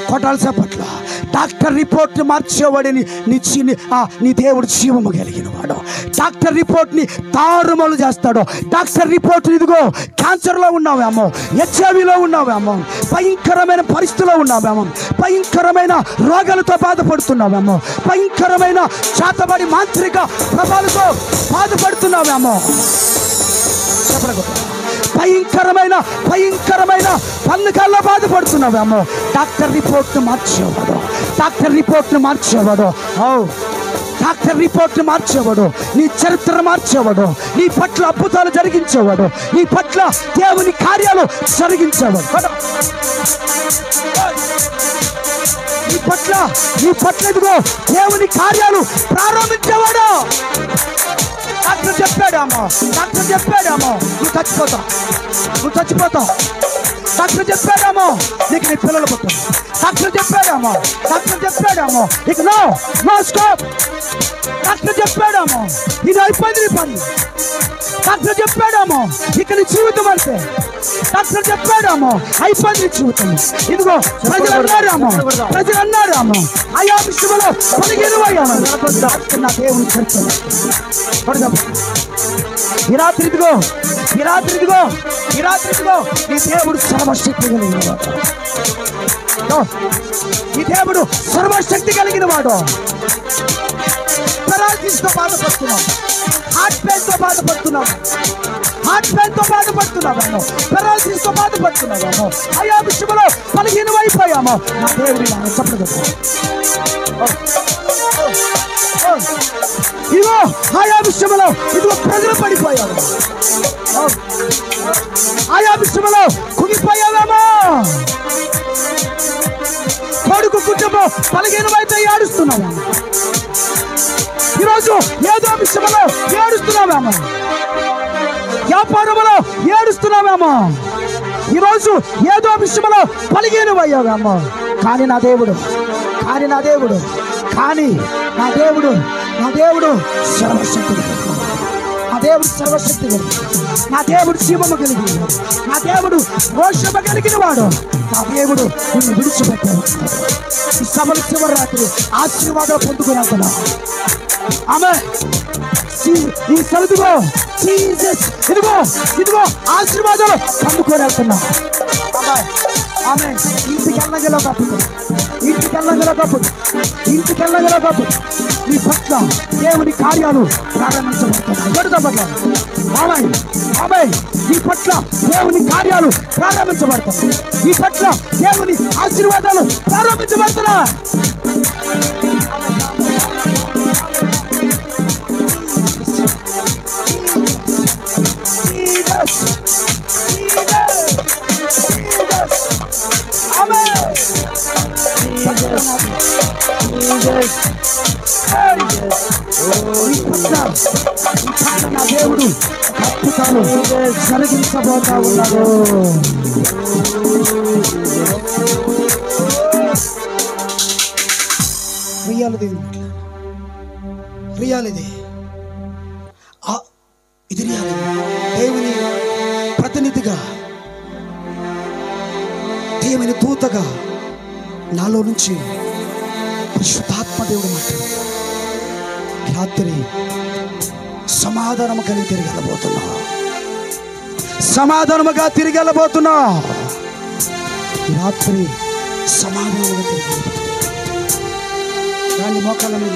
కొట్టాల్సిన పట్ల డాక్టర్ రిపోర్ట్ని మార్చేవాడిని నీ దేవుడు జీవము కలిగిన వాడు. డాక్టర్ రిపోర్ట్ని తారుమారు చేస్తాడు. డాక్టర్ రిపోర్ట్ ఇదిగో క్యాన్సర్లో ఉన్నావేమో, హెచ్ఐవిలో ఉన్నావేమో, భయంకరమైన పరిస్థితిలో ఉన్నావేమో, భయంకరమైన రోగాలతో బాధపడుతున్నావేమో, భయంకరమైన చేతబడి మాంత్రిక ప్రభావాలతో బాధపడుతున్నావేమో, భయంకరమైన పండుగల్లో బాధపడుతున్నావేమో, డాక్టర్ రిపోర్ట్ను మార్చేవాడు. డాక్టర్ రిపోర్ట్ను మార్చేవాడు. డాక్టర్ రిపోర్ట్ను మార్చేవాడు. నీ చరిత్ర మార్చేవాడు. నీ పట్ల అద్భుతాలు జరిగించేవాడు. నీ పట్ల దేవుని కార్యాలు జరిగించేవాడు. నీ పట్ల ఇదిగో దేవుని కార్యాలు ప్రారంభించేవాడు. డాక్టర్ చెప్పాడేమో నువ్వు చచ్చిపోతావు. డాక్టర్ చెప్పాడేమో నీకు నీ పిల్లలు పుట్టారు. డాక్టర్ చెప్పాడేమో నీకు నో స్టాప్. డాక్టర్ చెప్పాడేమో ఇది అయిపోయింది నీ పని. డాక్టర్ చెప్పాడేమో ఇక నీ జీవితం అంటే. డాక్టర్ చెప్పాడేమో అయిపోయింది నీ జీవితం. ఇదిగో ప్రజలు అన్నారేమో అయా విషయంలో నా దేవుని చర్చ ఈ రాత్రి ఇదిగో నీ దేవుడు సర్వశక్తి కలిగిన వాడు. ఈ దేవుడు సర్వశక్తి కలిగిన వాడు. పెరాలసిస్తో బాధపడుతున్నావు, హార్ట్ పెయిన్తో బాధపడుతున్నావేమో, పెరాలసిస్తో బాధపడుతున్నావేమో, అయా విషయంలో బలహీనం అయిపోయామో నా దేవుడి చెప్పలేదు. ఇదిగో ఆయా విషయంలో ఇదిగో ప్రజలు పడిపోయావు, ఆయా విషయంలో కుగిపోయావేమో. కొడుకు కుటుంబం బలహీనమైతే ఏడుస్తున్నావా? ఈరోజు ఏదో విషయంలో ఏడుస్తున్నావేమో, వ్యాపారంలో ఏడుస్తున్నావేమో, ఈరోజు ఏదో విషయంలో బలహీనమయ్యావేమో. కానీ నా దేవుడు సర్వశక్తి కలిగి, నా దేవుడు జీవము కలిగి, నా దేవుడు రోషము కలిగిన వాడు. నా దేవుడు నిన్ను విడిచిపెట్టాడు. ఈ సభల చివరి రాత్రి ఆశీర్వాదం పొందుకున్నాను. ఆమె ఈ సరుదుగో ఇదిగో ఆశీర్వాదాలు పొందుకొని వెళ్తున్నా. ఆమె ఇంటికి వెళ్ళగల కప్పుడు నీ పట్ల దేవుని కార్యాలు ప్రారంభించబడతాయి. నీ పట్ల దేవుని కార్యాలు ప్రారంభించబడతాయి. నీ పట్ల దేవుని ఆశీర్వాదాలు ప్రారంభించబడుతున్నాయి. నా దేవుడు అద్భుతాలు జరిగించబోతా ఉన్నాడు. ఇది దేవుని ప్రతినిధిగా, దేవుని దూతగా నాలో నుంచి పరిశుద్ధాత్మ దేవుడు మాట్లాడు. రాత్రి సమాధానము కలిగి తిరిగి వెళ్ళబోతున్నా. రాత్రి సమాధానముగా తిరిగి మోకాళ్ళ మీద